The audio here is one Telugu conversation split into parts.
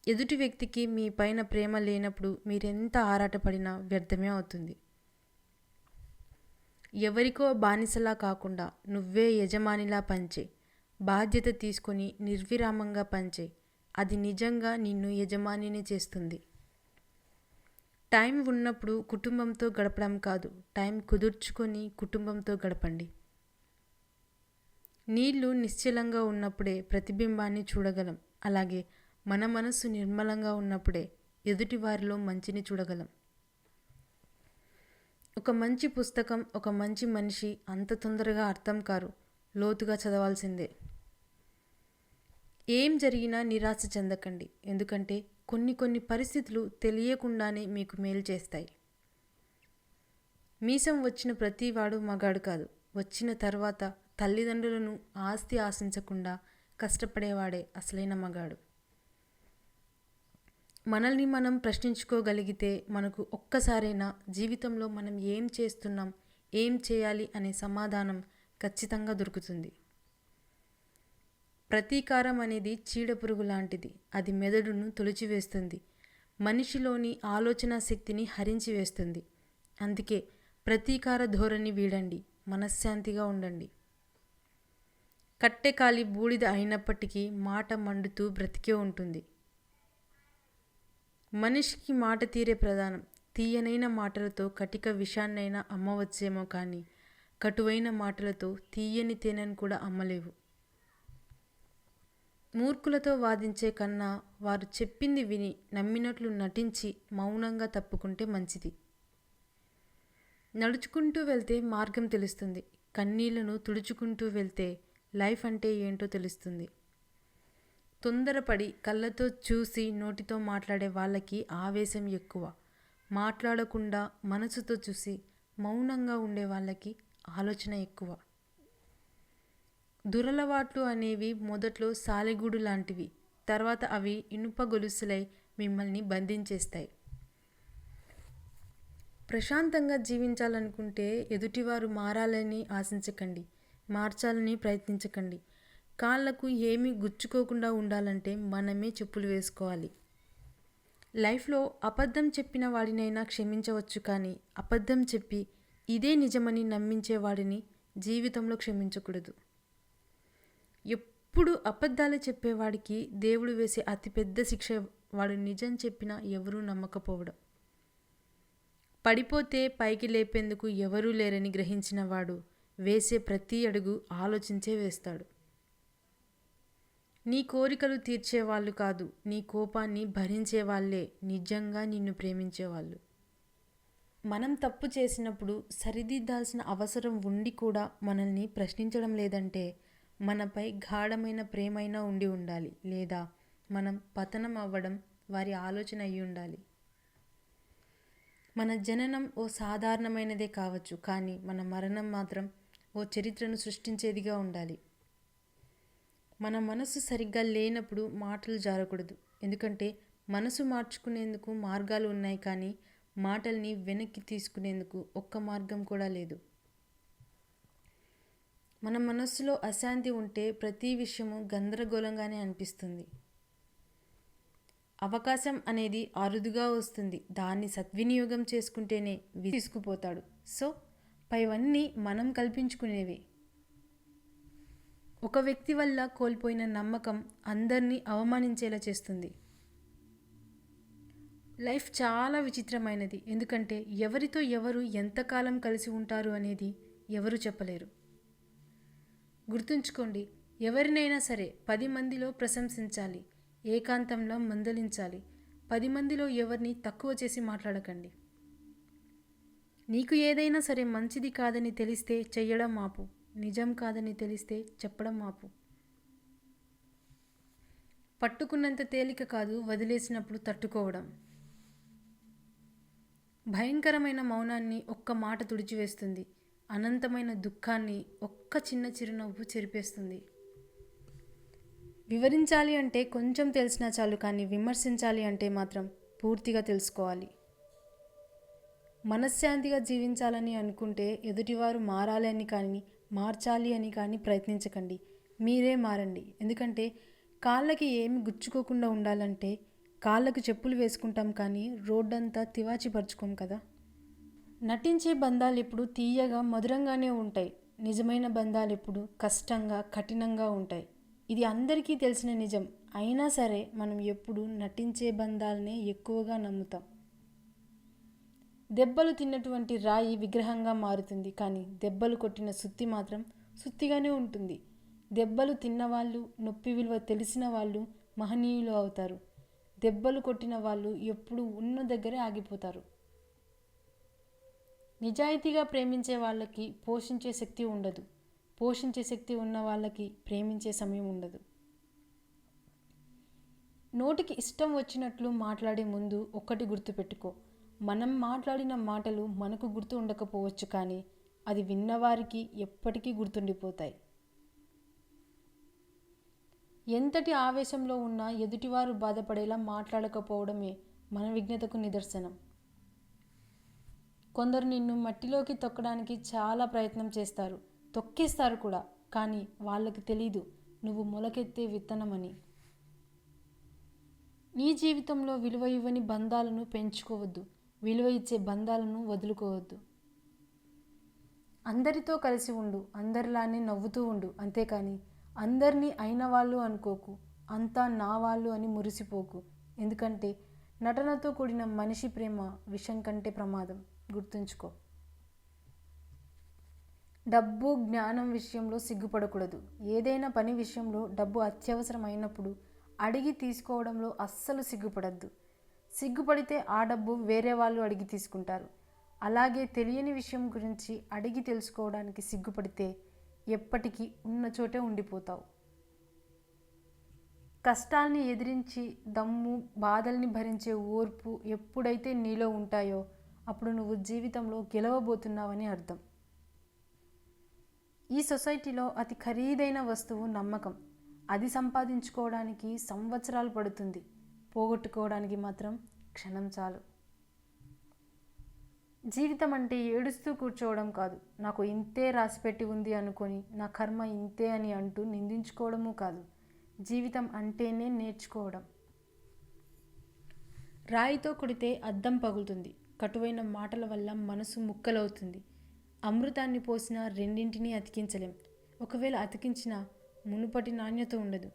ఎదుటి వ్యక్తికి మీ పైన ప్రేమ లేనప్పుడు మీరెంత ఆరాటపడినా వ్యర్థమే అవుతుంది. ఎవరికో బానిసలా కాకుండా నువ్వే యజమానిలా పంచే, బాధ్యత తీసుకొని నిర్విరామంగా పంచే. అది నిజంగా నిన్ను యజమానిని చేస్తుంది. టైం ఉన్నప్పుడు కుటుంబంతో గడపడం కాదు, టైం కుదుర్చుకొని కుటుంబంతో గడపండి. నీళ్లు నిశ్చలంగా ఉన్నప్పుడే ప్రతిబింబాన్ని చూడగలం. అలాగే మన మనసు నిర్మలంగా ఉన్నప్పుడే ఎదుటి వారిలో మంచిని చూడగలం. ఒక మంచి పుస్తకం, ఒక మంచి మనిషి అంత తొందరగా అర్థం కారు, లోతుగా చదవాల్సిందే. ఏం జరిగినా నిరాశ చెందకండి, ఎందుకంటే కొన్ని పరిస్థితులు తెలియకుండానే మీకు మేలు చేస్తాయి. మీసం వచ్చిన ప్రతివాడు మగాడు కాదు. వచ్చిన తర్వాత తల్లిదండ్రులను ఆస్తి ఆశించకుండా కష్టపడేవాడే అసలైన మగాడు. మనల్ని మనం ప్రశ్నించుకోగలిగితే మనకు ఒక్కసారైనా జీవితంలో మనం ఏం చేస్తున్నాం, ఏం చేయాలి అనే సమాధానం ఖచ్చితంగా దొరుకుతుంది. ప్రతీకారం అనేది చీడపురుగు లాంటిది. అది మెదడును తొలిచివేస్తుంది, మనిషిలోని ఆలోచన శక్తిని హరించి వేస్తుంది. అందుకే ప్రతీకార ధోరణి వీడండి, మనశ్శాంతిగా ఉండండి. కట్టెకాలి బూడిద అయినప్పటికీ మాట మండుతూ బ్రతికే ఉంటుంది. మనిషికి మాట తీరే ప్రధానం. తీయనైన మాటలతో కటిక విషాన్నైనా అమ్మవచ్చేమో కానీ కటువైన మాటలతో తీయని తేనెను కూడా అమ్మలేవు. మూర్ఖులతో వాదించే కన్నా వారు చెప్పింది విని నమ్మినట్లు నటించి మౌనంగా తప్పుకుంటే మంచిది. నడుచుకుంటూ వెళ్తే మార్గం తెలుస్తుంది. కన్నీళ్లను తుడుచుకుంటూ వెళ్తే లైఫ్ అంటే ఏంటో తెలుస్తుంది. తొందరపడి కళ్ళతో చూసి నోటితో మాట్లాడే వాళ్ళకి ఆవేశం ఎక్కువ. మాట్లాడకుండా మనసుతో చూసి మౌనంగా ఉండే వాళ్ళకి ఆలోచన ఎక్కువ. దురలవాట్లు అనేవి మొదట్లో సాలెగూడు లాంటివి, తర్వాత అవి ఇనుప గొలుసులై మిమ్మల్ని బంధించేస్తాయి. ప్రశాంతంగా జీవించాలనుకుంటే ఎదుటివారు మారాలని ఆశించకండి, మార్చాలని ప్రయత్నించకండి. కాళ్ళకు ఏమీ గుచ్చుకోకుండా ఉండాలంటే మనమే చెప్పులు వేసుకోవాలి. లైఫ్లో అబద్ధం చెప్పిన వాడినైనా క్షమించవచ్చు, కానీ అబద్ధం చెప్పి ఇదే నిజమని నమ్మించేవాడిని జీవితంలో క్షమించకూడదు. ఎప్పుడు అబద్ధాలు చెప్పేవాడికి దేవుడు వేసే అతిపెద్ద శిక్ష వాడు నిజం చెప్పినా ఎవరూ నమ్మకపోవడం. పడిపోతే పైకి లేపేందుకు ఎవరూ లేరని గ్రహించిన వాడు వేసే ప్రతి అడుగు ఆలోచించే వేస్తాడు. నీ కోరికలు తీర్చేవాళ్ళు కాదు, నీ కోపాన్ని భరించేవాళ్లే నిజంగా నిన్ను ప్రేమించేవాళ్ళు. మనం తప్పు చేసినప్పుడు సరిదిద్దాల్సిన అవసరం ఉండి కూడా మనల్ని ప్రశ్నించడం లేదంటే మనపై గాఢమైన ప్రేమైనా ఉండి ఉండాలి, లేదా మనం పతనం అవ్వడం వారి ఆలోచన అయి ఉండాలి. మన జననం ఓ సాధారణమైనదే కావచ్చు, కానీ మన మరణం మాత్రం ఓ చరిత్రను సృష్టించేదిగా ఉండాలి. మన మనసు సరిగ్గా లేనప్పుడు మాటలు జారకూడదు, ఎందుకంటే మనసు మార్చుకునేందుకు మార్గాలు ఉన్నాయి, కానీ మాటల్ని వెనక్కి తీసుకునేందుకు ఒక్క మార్గం కూడా లేదు. మన మనస్సులో అశాంతి ఉంటే ప్రతి విషయము గందరగోళంగానే అనిపిస్తుంది. అవకాశం అనేది అరుదుగా వస్తుంది, దాన్ని సద్వినియోగం చేసుకుంటేనే తీసుకుపోతాడు. సో పైవన్నీ మనం కల్పించుకునేవే. ఒక వ్యక్తి వల్ల కోల్పోయిన నమ్మకం అందరినీ అవమానించేలా చేస్తుంది. లైఫ్ చాలా విచిత్రమైనది, ఎందుకంటే ఎవరితో ఎవరు ఎంతకాలం కలిసి ఉంటారు అనేది ఎవరు చెప్పలేరు. గుర్తుంచుకోండి, ఎవరినైనా సరే 10 మందిలో ప్రశంసించాలి, ఏకాంతంలో మందలించాలి. 10 మందిలో ఎవరిని తక్కువ చేసి మాట్లాడకండి. నీకు ఏదైనా సరే మంచిది కాదని తెలిస్తే చెయ్యడం ఆపు, నిజం కాదని తెలిస్తే చెప్పడం ఆపు. పట్టుకున్నంత తేలిక కాదు వదిలేసినప్పుడు తట్టుకోవడం. భయంకరమైన మౌనాన్ని ఒక్క మాట తుడిచివేస్తుంది, అనంతమైన దుఃఖాన్ని ఒక్క చిన్న చిరునవ్వు చెరిపేస్తుంది. వివరించాలి అంటే కొంచెం తెలిసినా చాలు, కానీ విమర్శించాలి అంటే మాత్రం పూర్తిగా తెలుసుకోవాలి. మనశ్శాంతిగా జీవించాలని అనుకుంటే ఎదుటివారు మారాలి అని కానీ మార్చాలి అని కానీ ప్రయత్నించకండి, మీరే మారండి. ఎందుకంటే కాళ్ళకి ఏమి గుచ్చుకోకుండా ఉండాలంటే కాళ్ళకు చెప్పులు వేసుకుంటాం కానీ రోడ్డంతా తివాచి పరుచుకోం కదా. నటించే బంధాలు ఎప్పుడు తీయగా మధురంగానే ఉంటాయి. నిజమైన బంధాలు ఎప్పుడు కష్టంగా కఠినంగా ఉంటాయి. ఇది అందరికీ తెలిసిన నిజం. అయినా సరే మనం ఎప్పుడు నటించే బంధాలనే ఎక్కువగా నమ్ముతాం. దెబ్బలు తిన్నటువంటి రాయి విగ్రహంగా మారుతుంది, కానీ దెబ్బలు కొట్టిన సుత్తి మాత్రం సుత్తిగానే ఉంటుంది. దెబ్బలు తిన్నవాళ్ళు, నొప్పి విలువ తెలిసిన వాళ్ళు మహనీయులు అవుతారు. దెబ్బలు కొట్టిన వాళ్ళు ఎప్పుడు ఉన్న దగ్గరే ఆగిపోతారు. నిజాయితీగా ప్రేమించే వాళ్ళకి పోషించే శక్తి ఉండదు. పోషించే శక్తి ఉన్న వాళ్ళకి ప్రేమించే సమయం ఉండదు. నోటికి ఇష్టం వచ్చినట్లు మాట్లాడే ముందు ఒక్కటి గుర్తుపెట్టుకో. మనం మాట్లాడిన మాటలు మనకు గుర్తు ఉండకపోవచ్చు, కానీ అది విన్నవారికి ఎప్పటికీ గుర్తుండిపోతాయి. ఎంతటి ఆవేశంలో ఉన్నా ఎదుటివారు బాధపడేలా మాట్లాడకపోవడమే మన విజ్ఞతకు నిదర్శనం. కొందరు నిన్ను మట్టిలోకి తొక్కడానికి చాలా ప్రయత్నం చేస్తారు, తొక్కేస్తారు కూడా. కానీ వాళ్ళకి తెలీదు నువ్వు మొలకెత్తే విత్తనమని. నీ జీవితంలో విలువ ఇవ్వని బంధాలను పెంచుకోవద్దు. విలువ ఇచ్చే బంధాలను వదులుకోవద్దు. అందరితో కలిసి ఉండు, అందరిలానే నవ్వుతూ ఉండు. అంతేకాని అందరినీ అయిన వాళ్ళు అనుకోకు, అంతా నా వాళ్ళు అని మురిసిపోకు. ఎందుకంటే నటనతో కూడిన మనిషి ప్రేమ విషం కంటే ప్రమాదం. గుర్తుంచుకో. డబ్బు, జ్ఞానం విషయంలో సిగ్గుపడకూడదు. ఏదైనా పని విషయంలో డబ్బు అత్యవసరం అయినప్పుడు అడిగి తీసుకోవడంలో అస్సలు సిగ్గుపడద్దు. సిగ్గుపడితే ఆ డబ్బు వేరే వాళ్ళు అడిగి తీసుకుంటారు. అలాగే తెలియని విషయం గురించి అడిగి తెలుసుకోవడానికి సిగ్గుపడితే ఎప్పటికీ ఉన్న చోటే ఉండిపోతావు. కష్టాల్ని ఎదిరించి దమ్ము, బాధల్ని భరించే ఓర్పు ఎప్పుడైతే నీలో ఉంటాయో అప్పుడు నువ్వు జీవితంలో గెలవబోతున్నావని అర్థం. ఈ సొసైటీలో అతి ఖరీదైన వస్తువు నమ్మకం. అది సంపాదించుకోవడానికి సంవత్సరాలు పడుతుంది, పోగొట్టుకోవడానికి మాత్రం క్షణం చాలు. జీవితం అంటే ఏడుస్తూ కూర్చోవడం కాదు. నాకు ఇంతే రాసిపెట్టి ఉంది అనుకొని నా కర్మ ఇంతే అని అంటూ నిందించుకోవడము కాదు. జీవితం అంటేనే నేర్చుకోవడం. రాయితో కొడితే అద్దం పగులుతుంది. కటువైన మాటల వల్ల మనసు ముక్కలవుతుంది. అమృతాన్ని పోసినా రెండింటినీ అతికించలేం. ఒకవేళ అతికించినా మునుపటి నాణ్యత ఉండదు.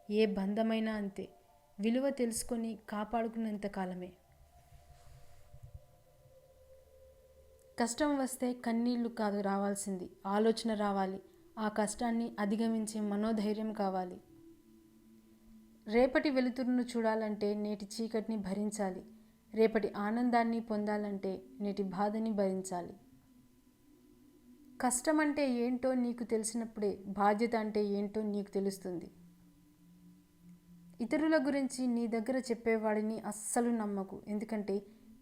ఏ బంధమైనా అంతే. విలువ తెలుసుకొని కాపాడుకున్నంత కాలమే. కష్టం వస్తే కన్నీళ్లు కాదు రావాల్సింది, ఆలోచన రావాలి. ఆ కష్టాన్ని అధిగమించే మనోధైర్యం కావాలి. రేపటి వెలుతురును చూడాలంటే నేటి చీకటిని భరించాలి. రేపటి ఆనందాన్ని పొందాలంటే నేటి బాధని భరించాలి. కష్టం అంటే ఏంటో నీకు తెలిసినప్పుడే బాధ్యత అంటే ఏంటో నీకు తెలుస్తుంది. ఇతరుల గురించి నీ దగ్గర చెప్పేవాడిని అస్సలు నమ్మకు. ఎందుకంటే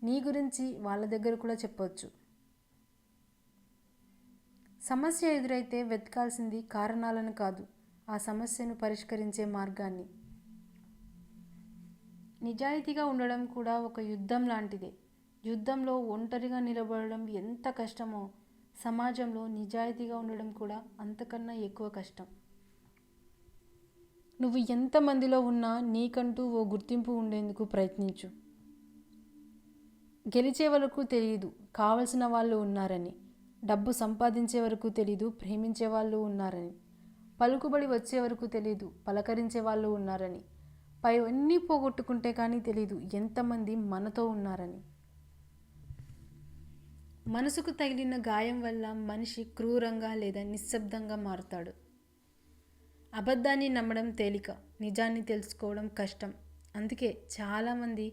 నీ గురించి వాళ్ళ దగ్గర కూడా చెప్పవచ్చు. సమస్య ఎదురైతే వెతకాల్సింది కారణాలను కాదు, ఆ సమస్యను పరిష్కరించే మార్గాన్ని. నిజాయితీగా ఉండడం కూడా ఒక యుద్ధం లాంటిదే. యుద్ధంలో ఒంటరిగా నిలబడడం ఎంత కష్టమో సమాజంలో నిజాయితీగా ఉండడం కూడా అంతకన్నా ఎక్కువ కష్టం. నువ్వు ఎంతమందిలో ఉన్నా నీకంటూ ఓ గుర్తింపు ఉండేందుకు ప్రయత్నించు. గెలిచే వరకు తెలియదు కావలసిన వాళ్ళు ఉన్నారని. డబ్బు సంపాదించే వరకు తెలీదు ప్రేమించే వాళ్ళు ఉన్నారని. పలుకుబడి వచ్చే వరకు తెలీదు పలకరించే వాళ్ళు ఉన్నారని. పైవన్నీ పోగొట్టుకుంటే కానీ తెలీదు ఎంతమంది మనతో ఉన్నారని. మనసుకు తగిలిన గాయం వల్ల మనిషి క్రూరంగా లేదా నిశ్శబ్దంగా మారుతాడు. అబద్ధాన్ని నమ్మడం తేలిక, నిజాన్ని తెలుసుకోవడం కష్టం. అందుకే చాలామంది